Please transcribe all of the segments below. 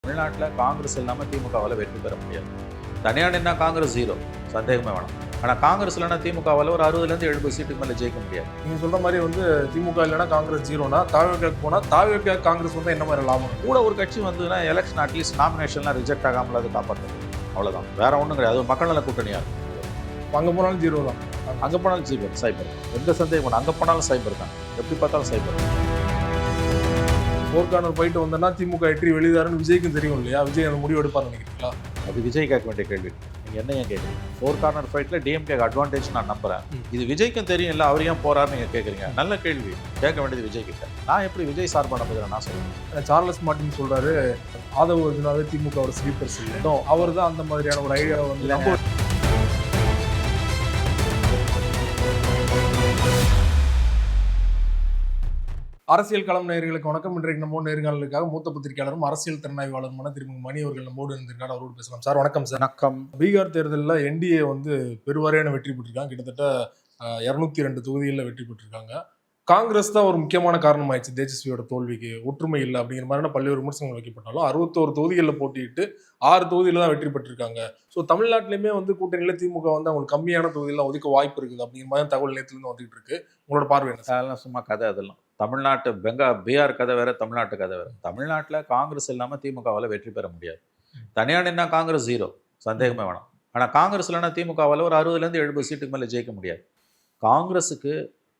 தமிழ்நாட்டில் காங்கிரஸ் இல்லாமல் திமுகவால் வெற்றி பெற முடியாது. தனியாக நின்னா காங்கிரஸ் ஜீரோ, சந்தேகமே வேணாம். ஆனால் காங்கிரஸ் இல்லைனா திமுகவால் ஒரு 60-70 சீட்டுக்கு மேலே ஜெயிக்க முடியாது. நீங்கள் சொல்கிற மாதிரி திமுக இல்லைனா காங்கிரஸ் ஜீரோனா, தாவேக்காக்கு போனால் தாவேக்கா காங்கிரஸ் வந்து என்ன மாதிரி லாபம்? கூட ஒரு கட்சி வந்துன்னா எலெக்ஷன் அட்லீஸ்ட் நாமினேஷன்லாம் ரிஜெக்ட் ஆகாமல் அது காப்பாற்றுறது, அவ்வளோதான். வேற ஒன்றும் கிடையாது. அது மக்கள் நல கூட்டணியாக இருக்கும். அங்கே போனாலும் ஜீரோ தான். அங்கே போனாலும் ஜீரோ, சைபர். எந்த சந்தேகம் வேணும், அங்கே போனாலும் சைபர் தான். எப்படி பார்த்தாலும் சைபர். போர்க்கானர் போயிட்டு வந்தோன்னா திமுக வெற்றி வெளிதாருன்னு விஜய்க்கும் தெரியும் இல்லையா? விஜய் அந்த முடிவு எடுப்பான்னு நினைக்கிறீங்களா? அது விஜய் கேட்க வேண்டிய கேள்வி. நீங்கள் என்ன ஏன் கேட்குறீங்க? 4 கார்னர் ஃபைட்டில் டிஎம்கே அட்வான்டேஜ் நான் நம்புறேன். இது விஜய்க்கும் தெரியும் இல்லை, அவர் ஏன் போறாருன்னு நீங்கள் கேட்குறீங்க. நல்ல கேள்வி. கேட்க வேண்டியது விஜய் கிட்ட. நான் எப்படி விஜய் சார்பாக நம்புகிறேன் நான் சொல்லுவேன். சார்லஸ் மார்ட்டின் சொல்றாரு, ஆதவ அர்ஜுனாவே திமுக ஒரு ஸ்லீப்பர்ஸ் இல்லை, அவர் தான் அந்த மாதிரியான ஒரு ஐடியா வந்து அரசியல் களம் நேயர்களுக்கு வணக்கம். இன்றைக்கு நம்ம நேர்காணலுக்காக மூத்த பத்திரிகையாளரும் அரசியல் திறனாய்வாளருமான திருமதி மணி அவர்கள் நம்மோடு இருந்திருக்காரு. அவரோடு பேசலாம். சார் வணக்கம். சார் வணக்கம். பீகார் தேர்தலில் என்டிஏ பெருவாரியான வெற்றி பெற்றிருக்காங்க. கிட்டத்தட்ட 202 தொகுதிகளில் வெற்றி பெற்றிருக்காங்க. காங்கிரஸ் தான் ஒரு முக்கியமான காரணம் ஆயிடுச்சு தேஜஸ்வியோட தோல்விக்கு. ஒற்றுமை இல்லை அப்படிங்கிற மாதிரியான பல்வேறு விமர்சனங்கள் வைக்கப்பட்டாலும் 61 தொகுதிகளில் போட்டியிட்டு 6 தொகுதியில் தான் வெற்றி பெற்றிருக்காங்க. ஸோ தமிழ்நாட்டிலையுமே கூட்டணியில் திமுக அவங்களுக்கு கம்மியான தொகுதியில் ஒதுக்க வாய்ப்பு இருக்குது அப்படிங்கிற மாதிரி தகவல் நேரத்துலேருந்து வந்துகிட்டு இருக்கு. உங்களோட பார்வை என்ன? அதெல்லாம் சும்மா கதை. அதெல்லாம் தமிழ்நாட்டு பீகார் கதை வேற, தமிழ்நாட்டு கதை வேற. தமிழ்நாட்டில் காங்கிரஸ் இல்லாமல் திமுகவால் வெற்றி பெற முடியாது. தனியாக நின்னா காங்கிரஸ் ஜீரோ, சந்தேகமே வேணாம். ஆனால் காங்கிரஸ் இல்லைனா திமுகவால் ஒரு 60-70 சீட்டுக்கு மேலே ஜெயிக்க முடியாது. காங்கிரஸுக்கு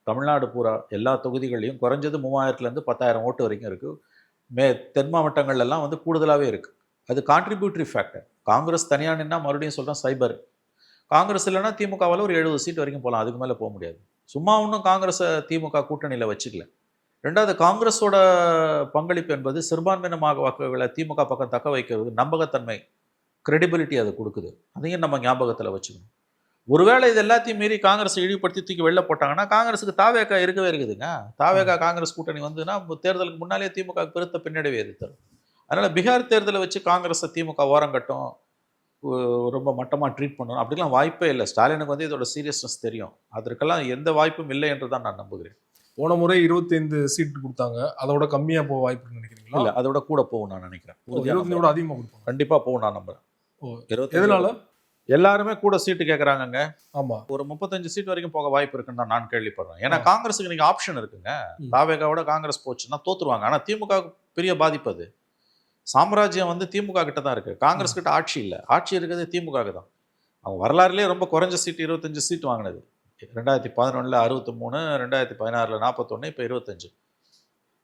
தமிழ்நாடு பூரா எல்லா தொகுதிகளையும் குறைஞ்சது 3000-10,000 ஓட்டு வரைக்கும் இருக்குது. தென் மாவட்டங்கள்லாம் கூடுதலாகவே இருக்குது. அது கான்ட்ரிபியூட்டரி ஃபேக்டர். காங்கிரஸ் தனியாக நின்னா மறுபடியும் சொல்கிறேன் சைபர். காங்கிரஸ் இல்லைனா திமுகவால் ஒரு 70 சீட் வரைக்கும் போகலாம், அதுக்கு மேலே போக முடியாது. சும்மா ஒன்றும் காங்கிரஸை திமுக கூட்டணியில் வச்சுக்கல. ரெண்டாவது, காங்கிரஸோட பங்களிப்பு என்பது சிறுபான்மையினமாக வாக்குகளை திமுக பக்கம் தக்க வைக்கிறது, நம்பகத்தன்மை, கிரெடிபிலிட்டி அது கொடுக்குது. அதையும் நம்ம ஞாபகத்தில் வச்சுக்கணும். ஒருவேளை இது எல்லாத்தையும் மீறி காங்கிரஸை இழிவுபடுத்தி தூக்கி வெளில போட்டாங்கன்னா காங்கிரஸுக்கு தாவேக்கா இருக்கவே இருக்குதுங்க. தாவேக்கா காங்கிரஸ் கூட்டணி வந்துன்னா தேர்தலுக்கு முன்னாலே திமுக பெருத்த பின்னடைவை எதிர்த்தரும். அதனால் பீகார் தேர்தலை வச்சு காங்கிரஸை திமுக ஓரங்கட்டும், ரொம்ப மட்டமாக ட்ரீட் பண்ணணும் அப்படிலாம் வாய்ப்பே இல்லை. ஸ்டாலினுக்கு இதோட சீரியஸ்னஸ் தெரியும். அதற்கெல்லாம் எந்த வாய்ப்பும் இல்லை என்று தான் நான் நம்புகிறேன். போன முறை 25 சீட் கொடுத்தாங்க, அதோட கம்மியாக போக வாய்ப்பு நினைக்கிறீங்களா? இல்லை, அதோட கூட போகும் நான் நினைக்கிறேன். 25 அதிகமாக கொடுப்போம். கண்டிப்பாக போகும் நான் நம்புறேன். 20 எதனால? எல்லாருமே கூட சீட்டு கேட்குறாங்கங்க. ஆமாம், ஒரு 35 சீட் வரைக்கும் போக வாய்ப்பு இருக்குன்னு தான் நான் கேள்விப்படுறேன். ஏன்னா காங்கிரஸுக்கு நீங்கள் ஆப்ஷன் இருக்குங்க. தாவேகாவோட காங்கிரஸ் போச்சுன்னா தோத்துருவாங்க. ஆனால் திமுக பெரிய பாதிப்பு. அது சாம்ராஜ்யம் திமுக கிட்ட தான் இருக்குது. காங்கிரஸ் கிட்ட ஆட்சி இல்லை. ஆட்சி இருக்கிறது திமுக தான். அவங்க வரலாறுலேயே ரொம்ப குறைஞ்ச சீட்டு 25 சீட் வாங்கினது. 2011 63, 2016 41, இப்போ 25.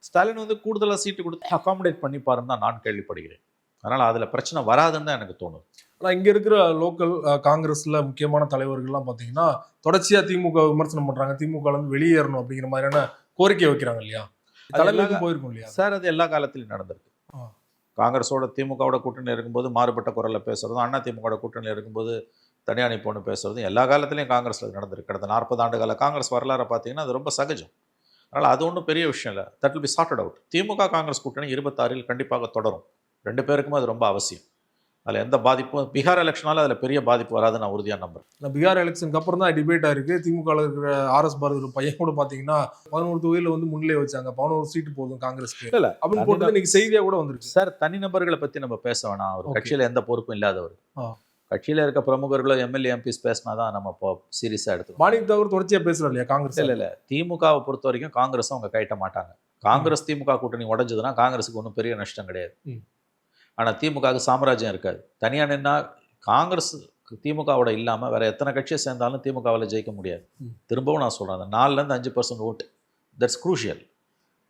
ஸ்டாலின் கூடுதலாக சீட்டு கொடுத்து அகாமடேட் பண்ணிப்பாருன்னு தான் நான் கேள்விப்படுகிறேன். அதனால் அதில் பிரச்சனை வராதுன்னு தான் எனக்கு தோணுது. ஆனால் இங்கே இருக்கிற லோக்கல் காங்கிரஸில் முக்கியமான தலைவர்கள்லாம் பார்த்தீங்கன்னா தொடர்ச்சியாக திமுக விமர்சனம் பண்ணுறாங்க. திமுகலேருந்து வெளியேறணும் அப்படிங்கிற மாதிரியான கோரிக்கை வைக்கிறாங்க இல்லையா? தலைமைக்கு போயிருக்கும் இல்லையா சார்? அது எல்லா காலத்திலையும் நடந்திருக்கு. காங்கிரஸோட திமுகவோட கூட்டணி இருக்கும்போது மாறுபட்ட குரலில் பேசுகிறதும், அண்ணா திமுக கூட்டணியில் இருக்கும்போது தனியாக நிற்போன்னு பேசுகிறதும் எல்லா காலத்துலேயும் காங்கிரஸில் நடந்திருக்கு. கடந்த 40 ஆண்டு கால காங்கிரஸ் வரலாறை பார்த்தீங்கன்னா அது ரொம்ப சகஜம். அதனால் அது ஒன்றும் பெரிய விஷயம் இல்லை. That will be sorted out. DMK Congress கூட்டணி 26 கண்டிப்பாக தொடரும். 2 பேருக்குமே அது ரொம்ப அவசியம். அதில் எந்த பாதிப்பும் பீகார் எலெக்ஷனால அதில் பெரிய பாதிப்பு வராது நான் உறுதியாக நம்புறேன். பீகார் எலெக்ஷனுக்கு அப்புறம் தான் டிபேட் ஆயிருக்கு. திமுக இருக்கிற ஆர்எஸ் பாரதி ஒரு பையன் கூட பார்த்தீங்கன்னா 11 தொகுதியில் முன்னிலை வச்சாங்க. 11 சீட்டு போதும் காங்கிரஸ்க்கு இல்லை அப்படின்னு போட்டு இன்னைக்கு செய்தியாக கூட வந்துருக்கு. சார், தனிநபர்களை பற்றி நம்ம பேச வேணாம். அவர் கட்சியில் எந்த பொறுப்பும் இல்லாதவர். கட்சியில் இருக்க பிரமுகர்களோ எம்எல்ஏ எம்பிஸ் பேசினா தான் நம்ம இப்போ சீரியஸாக எடுத்துக்கோம். மாணிக் தாகூர் தொடர்ச்சியாக பேசுகிறார் இல்லையா காங்கிரஸ்? இல்லை, திமுகவை பொறுத்த வரைக்கும் காங்கிரஸும் அவங்க கைட்ட மாட்டாங்க. காங்கிரஸ் திமுக கூட்டணி உடஞ்சதுன்னா காங்கிரஸுக்கு ஒன்றும் பெரிய நஷ்டம் கிடையாது. ஆனால் திமுகவுக்கு சாம்ராஜ்யம் இருக்காது. தனியாக நின்னா காங்கிரஸ் திமுகவோட இல்லாமல் வேற எத்தனை கட்சியை சேர்ந்தாலும் திமுகவில் ஜெயிக்க முடியாது. திரும்பவும் நான் சொல்கிறேன், அந்த 4-5% 5% ஓட்டு, தட்ஸ் க்ரூஷியல்.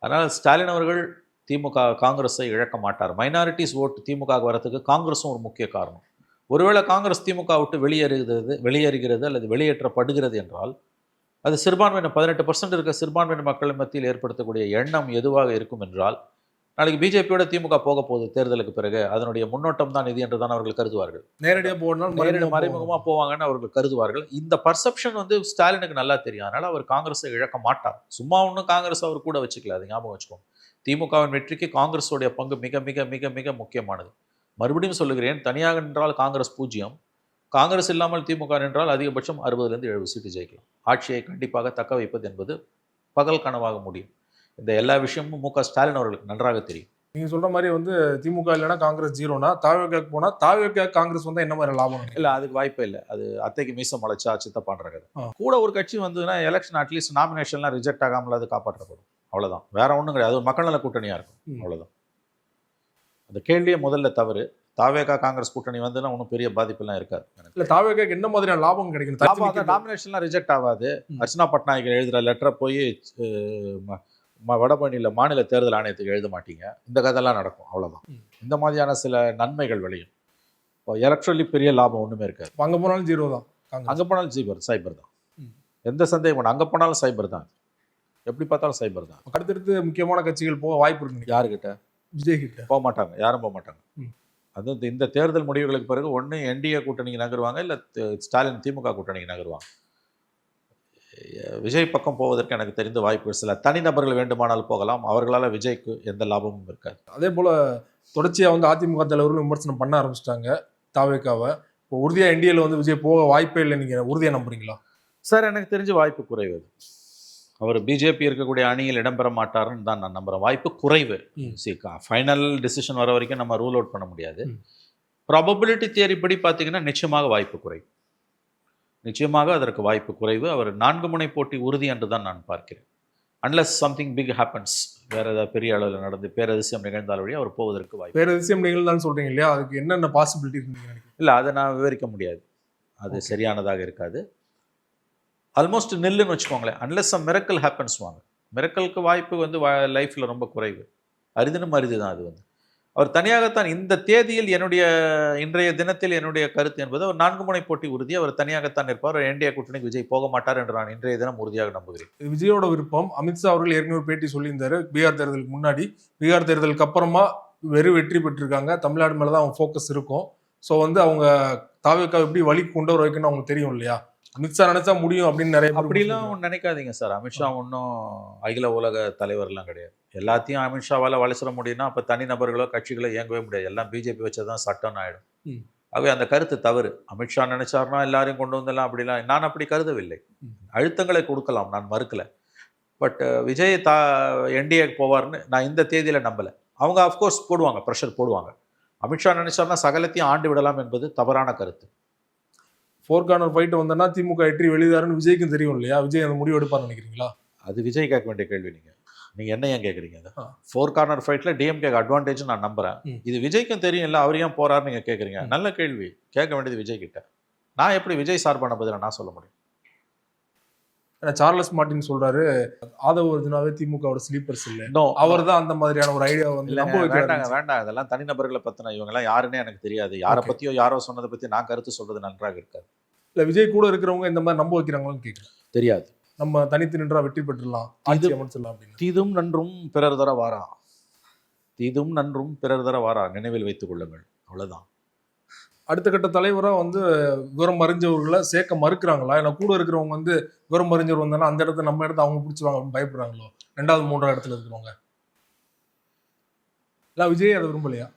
அதனால் ஸ்டாலின் அவர்கள் திமுக காங்கிரஸை இழக்க மாட்டார். மைனாரிட்டிஸ் ஓட்டு திமுக வரத்துக்கு காங்கிரஸும் ஒரு முக்கிய காரணம். ஒருவேளை காங்கிரஸ் திமுக விட்டு வெளியேறுகிறது அல்லது வெளியேற்றப்படுகிறது என்றால் அது சிறுபான்மையினர் 18% இருக்க சிறுபான்மையின மக்கள் மத்தியில் ஏற்படுத்தக்கூடிய எண்ணம் எதுவாக இருக்கும் என்றால், நாளைக்கு பிஜேபியோட திமுக போக போகுது தேர்தலுக்கு பிறகு, அதனுடைய முன்னோட்டம் தான் இது என்று தான் அவர்கள் கருதுவார்கள். நேரடியாக போனாலும் மறைமுகமாக போவாங்கன்னு அவர்கள் கருதுவார்கள். இந்த பர்செப்ஷன் ஸ்டாலினுக்கு நல்லா தெரியும். அதனால் அவர் காங்கிரஸை இழக்க மாட்டார். சும்மா ஒன்றும் காங்கிரஸ் அவர் கூட வச்சுக்கல, அது ஞாபகம் வச்சுக்கோங்க. திமுகவின் வெற்றிக்கு காங்கிரஸோடைய பங்கு மிக மிக மிக மிக முக்கியமானது. மறுபடியும் சொல்லுகிறேன், தனியாக நின்றால் காங்கிரஸ் 0, காங்கிரஸ் இல்லாமல் திமுக நின்றால் அதிகபட்சம் 60-70 சீட்டு ஜெயிக்கலாம். ஆட்சியை கண்டிப்பாக தக்க வைப்பது என்பது பகல் கனவாக முடியும். இந்த எல்லா விஷயமும் மு க ஸ்டாலின் அவர்களுக்கு நன்றாக தெரியும். நீங்க சொல்ற மாதிரி வந்து திமுக இல்லைன்னா காங்கிரஸ் ஜீரோனா, தாவேகாக்கு போனா தாவேகா காங்கிரஸ் வந்தா என்ன மாதிரி லாபம்? இல்ல அதுக்கு வாய்ப்பே இல்லை. அது அத்தைக்கு மீசம் முளைச்சா சித்தப்பான்ற கதை. ஆ. கூட ஒரு கட்சி வந்ததுன்னா எலெக்ஷன் அட்லீஸ்ட் நாமினேஷன்லாம் ரிஜெக்ட் ஆகாமல் அது காப்பாற்றப்படும். அவ்வளவுதான். வேற ஒன்றும் கிடையாது. அது ஒரு மக்கள் நல கூட்டணியா இருக்கும். அவ்வளவுதான். அந்த கேள்வியே முதல்ல தவறு. தாவேகா காங்கிரஸ் கூட்டணி வந்துன்னா ஒன்றும் பெரிய பாதிப்பெல்லாம் இருக்காது. இல்ல தாவேகாக்கு என்ன மாதிரியான லாபம் கிடைக்கும்? நாமினேஷன்லாம் ரிஜெக்ட் ஆகாது. அர்ச்சனா பட்நாயக் எழுதுற லெட்டரை போய் வடபழனியில் மாநில தேர்தல் ஆணையத்துக்கு எழுத மாட்டீங்க. இந்த கதையெல்லாம் நடக்கும். அவ்வளவுதான். இந்த மாதிரியான சில நன்மைகள் விளையும். எலக்ட்ரலி பெரிய லாபம் ஒண்ணுமே இருக்காது. அங்க போனாலும் ஜீரோ தான். அங்க போனாலும் சைபர் தான். எந்த சந்தேகம் வேணும். அங்க போனாலும் சைபர் தான். எப்படி பார்த்தாலும் சைபர் தான். அடுத்தடுத்து முக்கியமான கட்சிகள் போக வாய்ப்பு இருக்கு. யாருக்கிட்ட? விஜய் கிட்ட போக மாட்டாங்க. யாரும் போக மாட்டாங்க. அது இந்த தேர்தல் முடிவுகளுக்கு பிறகு ஒன்று என்டிஏ கூட்டணிக்கு நகருவாங்க, இல்லை ஸ்டாலின் திமுக கூட்டணிக்கு நகருவாங்க. விஜய் பக்கம் போவதற்கு எனக்கு தெரிந்த வாய்ப்பு சில தனிநபர்கள் வேண்டுமானால் போகலாம். அவர்களால் விஜய்க்கு எந்த லாபமும் இருக்காது. அதே போல தொடர்ச்சியா வந்து அதிமுக தலைவர்களும் விமர்சனம் பண்ண ஆரம்பிச்சிட்டாங்க தாவேகாவை. இப்போ உறுதியா என்டிஏல வந்து விஜய் போக வாய்ப்பே இல்லை, நீங்க உறுதியா நம்புறீங்களா? சார் எனக்கு தெரிஞ்சு வாய்ப்பு குறைவு. அவர் பிஜேபி இருக்கக்கூடிய அணியில் இடம்பெற மாட்டாருன்னு தான் நான் நம்புகிறேன். வாய்ப்பு குறைவு. ஃபைனல் டிசிஷன் வர வரைக்கும் நம்ம ரூல் அவுட் பண்ண முடியாது. ப்ராபபிலிட்டி தியரி படி பார்த்தீங்கன்னா நிச்சயமாக வாய்ப்பு குறைவு. நிச்சயமாக அதற்கு வாய்ப்பு குறைவு. அவர் 4 முனை போட்டி உறுதி என்று தான் நான் பார்க்கிறேன். அன்லஸ் சம்திங் பிக் ஹேப்பன்ஸ், வேற ஏதாவது பெரிய அளவில் நடந்து பேரதிசயம் நிகழ்ந்தால் வழி அவர் போவதற்கு வாய்ப்பு. பேரதிசயம் நிகழ்ந்தாலும் சொல்றீங்க இல்லையா, அதுக்கு என்னென்ன பாசிபிலிட்டி இருக்குன்னு இல்லை, அதை நான் விவரிக்க முடியாது. அது சரியானதாக இருக்காது. ஆல்மோஸ்ட் நெல்லுன்னு வச்சுக்கோங்களேன். அன்லெஸ் சம் மிரக்கல் ஹேப்பன்ஸ் வாங்க. மிரக்கலுக்கு வாய்ப்பு வந்து லைஃப்பில் ரொம்ப குறைவு. அரிதினும் அரிது தான் அது வந்து. அவர் தனியாகத்தான் இந்த தேதியில் இன்றைய தினத்தில் என்னுடைய கருத்து என்பது அவர் 4 முனை போட்டி உறுதி. அவர் தனியாகத்தான் இருப்பார். என்டிஏ கூட்டணிக்கு விஜய் போக மாட்டார் என்று நான் இன்றைய தினம் உறுதியாக நம்புகிறேன். விஜயோட விருப்பம். அமித்ஷா அவர்கள் ஏற்கனவே பேட்டி சொல்லியிருந்தாரு, பீகார் தேர்தலுக்கு முன்னாடி. பீகார் தேர்தலுக்கு அப்புறமா வெற்றி பெற்றிருக்காங்க, தமிழ்நாடு மேலே தான் அவங்க ஃபோக்கஸ் இருக்கும். ஸோ வந்து அவங்க தாவேகா எப்படி வழி கொண்டு வர வைக்கணும்னு அவங்க தெரியும் இல்லையா. அமித்ஷா நினைச்சா முடியும் அப்படின்னு நிறைய பேர். அப்படிலாம் நினைக்காதீங்க சார். அமித்ஷா ஒன்றும் அகில உலக தலைவர்லாம் கிடையாது. எல்லாத்தையும் அமித்ஷாவால் வளர்ச்சிட முடியும்னா அப்போ தனிநபர்களோ கட்சிகளோ இயங்கவே முடியாது. எல்லாம் பிஜேபி வச்சதான் சட்டம்னு ஆகிடும். ஆகவே அந்த கருத்து தவறு. அமித்ஷா நினைச்சாருன்னா எல்லாரையும் கொண்டு வந்துடலாம், அப்படிலாம் நான் அப்படி கருதவில்லை. அழுத்தங்களை கொடுக்கலாம், நான் மறுக்கல. பட் விஜய் என்டிஏக்கு போவார்னு நான் இந்த தேதியில் நம்பலை. அவங்க அஃப்கோர்ஸ் போடுவாங்க, ப்ரெஷர் போடுவாங்க. அமித்ஷா நினைச்சாருன்னா சகலத்தையும் ஆண்டு விடலாம் என்பது தவறான கருத்து. 4 கார்னர் ஃபைட் வந்தனா திமுக வெற்றி வெளிதாருன்னு விஜய்க்கும் தெரியும் இல்லையா. விஜய் அந்த முடிவு எடுப்பார்னு நினைக்கிறீங்களா? அது விஜய் கேட்க வேண்டிய கேள்வி. நீங்க என்ன ஏன் கேட்குறீங்க? அதை 4 கார்னர் ஃபைட்ல டிஎம்கே அட்வான்டேஜ் நான் நம்புறேன். இது விஜய்க்கும் தெரியும் இல்லை, அவர் ஏன் போறாருன்னு நீங்க கேட்குறீங்க. நல்ல கேள்வி. கேட்க வேண்டியது விஜய் கிட்ட. நான் எப்படி விஜய் சார்பான பதில நான் சொல்ல முடியும்? சார்லஸ் மார்டின் சொல்றாரு, ஆதவ அர்ஜுனாவே திமுகவோட ஸ்லீப்பர்ஸ் இல்லை. அவர் தான் அந்த மாதிரியான ஒரு ஐடியா வந்து வேண்டாம். அதெல்லாம் தனிநபர்களை பத்தின இவங்க எல்லாம் யாருன்னே எனக்கு தெரியாது. யாரை பத்தியோ யாரோ சொன்னதை பத்தி நான் கருத்து சொல்றது நன்றாக இருக்காது. இல்ல விஜய் கூட இருக்கிறவங்க இந்த மாதிரி நம்ப வைக்கிறாங்களான்னு கேட்குறேன். தெரியாது. நம்ம தனித்து நின்றா வெற்றி பெற்றுலாம், ஆட்சி அமைச்சிடலாம் அப்படின்னு. தீதும் நன்றும் பிறர் தர வாரா. தீதும் நன்றும் பிறர் தர வாரா. நினைவில் வைத்துக் கொள்ளுங்கள். அவ்வளவுதான். அடுத்த கட்ட தலைவராக வந்து விவரம் அறிஞ்சவர்களை சேர்க்க மறுக்கிறாங்களா? ஏன்னா கூட இருக்கிறவங்க வந்து விவரம் அறிஞ்சவர் வந்தாலும் அந்த இடத்த நம்ம இடத்த அவங்க பிடிச்சிருவாங்க அப்படின்னு பயப்படுறாங்களோ? 2வது 3வது இடத்துல இருக்கிறவங்க இல்லை விஜய் அதை விரும்பலையா?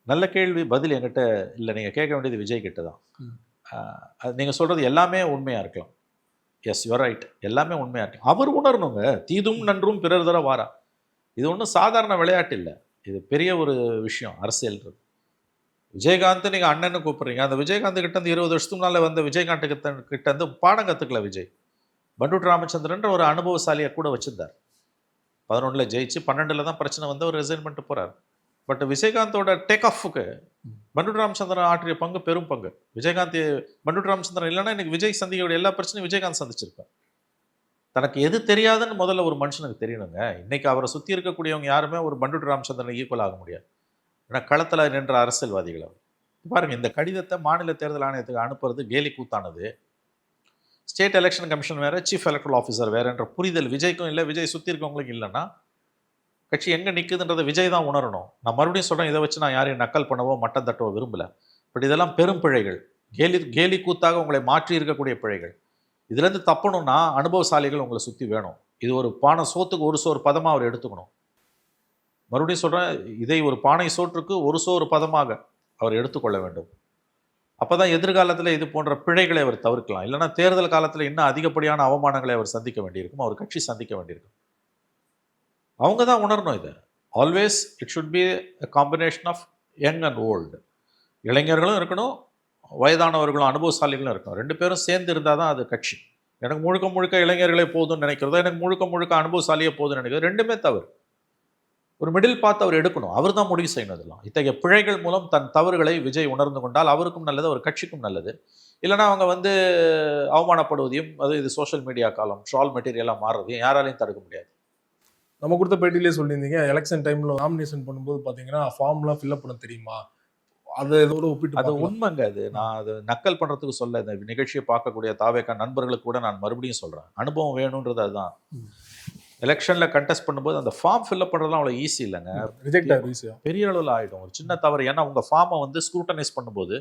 நல்ல கேள்வி. பதில் என்கிட்ட இல்லை. நீங்கள் கேட்க வேண்டியது விஜய் கிட்ட தான். நீங்கள் சொல்கிறது எல்லாமே உண்மையாக இருக்கலாம். Yes you're right. எல்லாமே உண்மையாக இருக்கலாம். அவர் உணரணுங்க. தீதும் நன்றும் பிறர் தர வாரா. இது ஒன்றும் சாதாரண விளையாட்டு இல்லை. இது பெரிய ஒரு விஷயம். அரசியல்ன்றது. விஜயகாந்த் நீங்கள் அண்ணன்னு கூப்பிட்றீங்க. அந்த விஜயகாந்த் கிட்டேருந்து 20 வருஷத்துக்கு முன்னால் வந்த விஜயகாந்த் கிட்டேருந்து பாடம் கற்றுக்கல விஜய். பண்டூர் ராமச்சந்திரன்ற ஒரு அனுபவசாலியை கூட வச்சிருந்தார். 11 ஜெயிச்சு 12 தான் பிரச்சனை வந்து அவர் ரிசைன் பண்ணிட்டு போகிறார். பட் விஜயகாந்தோட டேக் ஆஃபுக்கு பண்டூர் ராமச்சந்திரன் ஆற்றிய பங்கு பெரும் பங்கு. விஜயகாந்த் பண்டூர் ராமச்சந்திரன் இல்லைன்னா இன்னைக்கு விஜய் சந்திக்கக்கூடிய எல்லா பிரச்சனையும் விஜயகாந்த் சந்திச்சிருப்பார். தனக்கு எது தெரியாதுன்னு முதல்ல ஒரு மனுஷனுக்கு தெரியணுங்க. இன்னைக்கு அவரை சுற்றி இருக்கக்கூடியவங்க யாருமே ஒரு பண்டூர் ராமச்சந்திரன் ஈக்குவல் ஆக முடியாது. ஏன்னா களத்தில் நின்ற அரசியல்வாதிகள் அவர். பாருங்கள், இந்த கடிதத்தை மாநில தேர்தல் ஆணையத்துக்கு அனுப்புறது கேலி கூத்தானது. ஸ்டேட் எலெக்ஷன் கமிஷன் வேறு, சீஃப் எலக்ட்ரல் ஆஃபீஸர் வேறுன்ற புரிதல் விஜய்க்கும் இல்லை, விஜய் சுற்றி இருக்கவங்களுக்கு இல்லைன்னா கட்சி எங்கே நிற்குதுன்றதை விஜய் தான் உணரணும். நான் மறுபடியும் சொல்கிறேன், இதை வச்சு நான் யாரையும் நக்கல் பண்ணவோ மட்டம் தட்டவோ விரும்பலை. பட் இதெல்லாம் பெரும் பிழைகள். கேலி கூத்தாக உங்களை மாற்றி இருக்கக்கூடிய பிழைகள். இதுலேருந்து தப்பணும்னா அனுபவசாலிகள் உங்களை சுற்றி வேணும். இது ஒரு பானை சோத்துக்கு ஒரு சோறு பதமாக அவர் எடுத்துக்கணும். மறுபடியும் சொல்கிறேன், இதை ஒரு பானை சோற்றுக்கு ஒரு சோறு பதமாக அவர் எடுத்துக்கொள்ள வேண்டும். அப்போ தான் எதிர்காலத்தில் இது போன்ற பிழைகளை அவர் தவிர்க்கலாம். இல்லைனா தேர்தல் காலத்தில் இன்னும் அதிகப்படியான அவமானங்களை அவர் சந்திக்க வேண்டியிருக்கும், அவர் கட்சி சந்திக்க வேண்டியிருக்கும். அவங்க தான் உணரணும் இதை. Always it should be a combination of young and old. இளைஞர்களும் இருக்கணும், வயதானவர்களும் அனுபவசாலிகளும் இருக்கணும். 2 பேரும் சேர்ந்து இருந்தால் தான் அது கட்சி. எனக்கு முழுக்க முழுக்க இளைஞர்களே போதும்னு நினைக்கிறதோ, எனக்கு முழுக்க முழுக்க அனுபவசாலியே போதும்னு நினைக்கிறது, ரெண்டுமே தவறு. ஒரு மிடில் பார்த்து அவர் எடுக்கணும். அவர் தான் முடிவு செய்யணும். இதெல்லாம் இத்தகைய பிழைகள் மூலம் தன் தவறுகளை விஜய் உணர்ந்து கொண்டால் அவருக்கும் நல்லது, அவர் கட்சிக்கும் நல்லது. இல்லைனா அவங்க வந்து அவமானப்படுவதையும், அது இது சோஷியல் மீடியா காலம், ட்ரால் மெட்டீரியலாக மாறுறதையும் யாராலையும் தடுக்க முடியாது. நம்ம கொடுத்த பேட்டிலே சொல்லியிருந்தீங்க, எலெக்ஷன் டைம்ல நாமினேஷன் பண்ணும்போது பாத்தீங்கன்னா ஃபார்ம்லாம் ஃபில்அப் பண்ண தெரியுமா, அதை இதோட ஒப்பிட்டு அது உண்மைங்க. அது நான் அது நக்கல் பண்ணுறதுக்கு சொல்ல, இந்த நிகழ்ச்சியை பார்க்கக்கூடிய தாவேக்கா நண்பர்களுக்கு கூட நான் மறுபடியும் சொல்கிறேன், அனுபவம் வேணுன்றது அதுதான். எலெக்ஷனில் கண்டெஸ்ட் பண்ணும்போது அந்த ஃபார்ம் ஃபில்அப் பண்ணுறதுலாம் அவ்வளோ ஈஸி இல்லைங்க, ரிஜெக்ட் ஆகும் ஈஸியாக, பெரிய அளவில் ஆகிடும். ஒரு சின்ன தவறு, ஏன்னா உங்கள் ஃபார்மை வந்து ஸ்க்ரூட்டனைஸ் பண்ணும்போது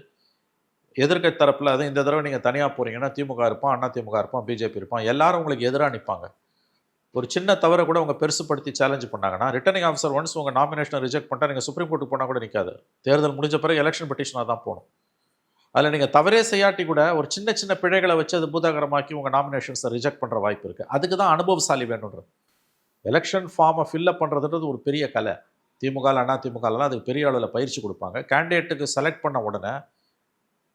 எதிர்க்கட்சி தரப்பில், அது இந்த தடவை நீங்கள் தனியாக போகிறீங்கன்னா திமுக இருப்பான், அண்ணா திமுக இருப்பான், பிஜேபி இருப்பான், எல்லாரும் உங்களுக்கு எதிராக நிற்பாங்க. ஒரு சின்ன தவறை கூட அவங்க பெருசுப்படுத்தி சேலஞ்ச் பண்ணாங்கன்னா, ரிட்டர்னிங் ஆஃபீஸர் ஒன்ஸ் உங்கள் நாமினேஷனை ரிஜெக்ட் பண்ணிட்டா நீங்கள் சுப்ரீம் கோர்ட்டுக்கு போனால் கூட நிற்காது. தேர்தல் முடிஞ்ச பிறகு எலெக்ஷன் பெட்டிஷனாக தான் போகணும். அதில் நீங்கள் தவறே செய்யாட்டி கூட ஒரு சின்ன சின்ன பிழைகளை வச்சு அது பூதாகரமாக்கி உங்கள் நாமினேஷன்ஸை ரிஜெக்ட் பண்ணுற வாய்ப்பு இருக்குது. அதுக்கு தான் அனுபவசாலி வேணுன்றது. எலெக்ஷன் ஃபார்மை ஃபில்அப் பண்ணுறதுன்றது ஒரு பெரிய கலை. திமுக, அண்ணா திமுகலாம் அதுக்கு பெரிய அளவில் பயிற்சி கொடுப்பாங்க. கேண்டிடேட்டுக்கு செலக்ட் பண்ண உடனே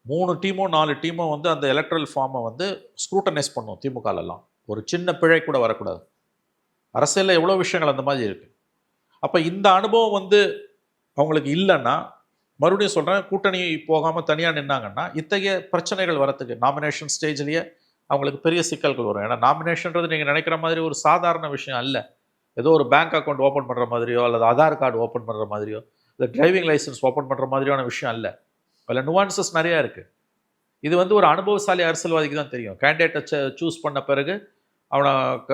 3 டீமோ 4 டீமோ வந்து அந்த எலக்ட்ரல் ஃபார்மை வந்து ஸ்க்ரூட்டனைஸ் பண்ணும். திமுகலாம் ஒரு சின்ன பிழை கூட வரக்கூடாது. அரசியலில் எவ்வளோ விஷயங்கள் அந்த மாதிரி இருக்குது. அப்போ இந்த அனுபவம் வந்து அவங்களுக்கு இல்லைன்னா, மறுபடியும் சொல்கிறேன், கூட்டணி போகாமல் தனியாக நின்னாங்கன்னா இத்தகைய பிரச்சனைகள் வரத்துக்கு நாமினேஷன் ஸ்டேஜ்லேயே அவங்களுக்கு பெரிய சிக்கல்கள் வரும். ஏன்னா நாமினேஷன்றது நீங்கள் நினைக்கிற மாதிரி ஒரு சாதாரண விஷயம் அல்ல. ஏதோ ஒரு பேங்க் அக்கௌண்ட் ஓப்பன் பண்ணுற மாதிரியோ, அல்லது ஆதார் கார்டு ஓப்பன் பண்ணுற மாதிரியோ, இல்லை டிரைவிங் லைசன்ஸ் ஓப்பன் பண்ணுற மாதிரியான விஷயம் அல்ல. அதில் நுவான்சஸ் நிறையா இருக்குது. இது வந்து ஒரு அனுபவசாலி அரசியல்வாதிக்கு தான் தெரியும். கேண்டிடேட்டை சூஸ் பண்ண பிறகு அவனை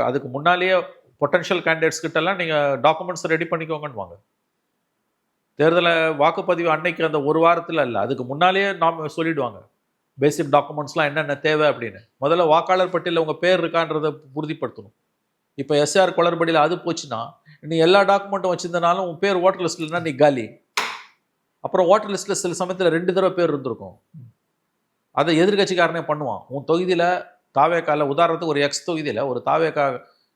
அதுக்கு முன்னாலேயே பொட்டன்ஷியல் கேண்டிடேட்ஸ் கிட்டலாம் நீங்கள் டாக்குமெண்ட்ஸ் ரெடி பண்ணிக்கோங்கன்னு தேர்தலை வாக்குப்பதிவு அன்னைக்கு அந்த ஒரு வாரத்தில் இல்லை, அதுக்கு முன்னாலேயே நாம் சொல்லிவிடுவாங்க பேசிக் டாக்குமெண்ட்ஸ்லாம் என்னென்ன தேவை அப்படின்னு. முதல்ல வாக்காளர் பட்டியலில் உங்கள் பேர் இருக்கான்றதை உறுதிப்படுத்தணும். இப்போ எஸ்ஆர் குளறுபடியில் அது போச்சுன்னா, நீ எல்லா டாக்குமெண்ட்டும் வச்சுருந்தனாலும் உன் பேர் ஓட்டர் லிஸ்ட்லன்னா நீ காலி. அப்புறம் ஓட்டர் லிஸ்ட்டில் சில சமயத்தில் 2 தடவை பேர் இருந்திருக்கும். அதை எதிர்கட்சிக்காரனே பண்ணுவான். உன் தொகுதியில் தாவேக்கால உதாரணத்துக்கு ஒரு எக்ஸ் தொகுதியில் ஒரு தாவேக்கா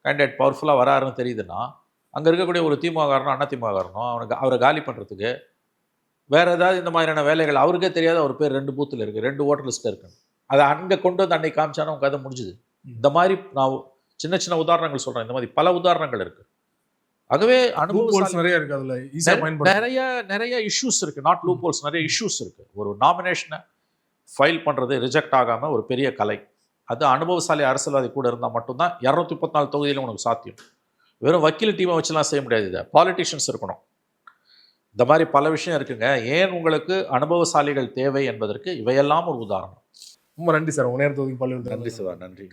கேண்டிடேட் பவர்ஃபுல்லாக வராருன்னு தெரியுதுன்னா, அங்கே இருக்கக்கூடிய ஒரு திமுககாரனோ அண்ணா திமுககாரனோ அவரை காலி பண்ணுறதுக்கு வேறு ஏதாவது இந்த மாதிரியான வேலைகள், அவருக்கே தெரியாத ஒரு பேர் 2 பூத்தில் இருக்குது, 2 ஓட்டர் லிஸ்ட்டில் இருக்குன்னு, அதை அங்கே கொண்டு வந்து அன்னைக்கு காமிச்சானா உங்க கதை முடிஞ்சுது. இந்த மாதிரி நான் சின்ன சின்ன உதாரணங்கள் சொல்கிறேன். இந்த மாதிரி பல உதாரணங்கள் இருக்குது. ஆகவே அனுபவம் நிறைய இருக்குது. அதில் ஈஸியாக பயன்படுத்த நிறைய இஷ்யூஸ் இருக்குது. நாட் லூப் ஹோல்ஸ், நிறைய இஷ்யூஸ் இருக்குது. ஒரு நாமினேஷனை ஃபைல் பண்ணுறது ரிஜெக்ட் ஆகாமல் ஒரு பெரிய கலை. அது அனுபவசாலி அரசியல்வாதி கூட இருந்தால் மட்டும்தான் 234 தொகுதியிலும் உனக்கு சாத்தியம். வெறும் வக்கீல் டீமை வச்சுலாம் செய்ய முடியாது. இதை பாலிட்டிஷியன்ஸ் இருக்கணும். இந்த மாதிரி பல விஷயம் இருக்குங்க. ஏன் உங்களுக்கு அனுபவசாலிகள் தேவை என்பதற்கு இவையெல்லாம் ஒரு உதாரணம். ரொம்ப நன்றி சார், உங்கள் நேரத்துக்கு பல்வேறு நன்றி சிவா, நன்றி.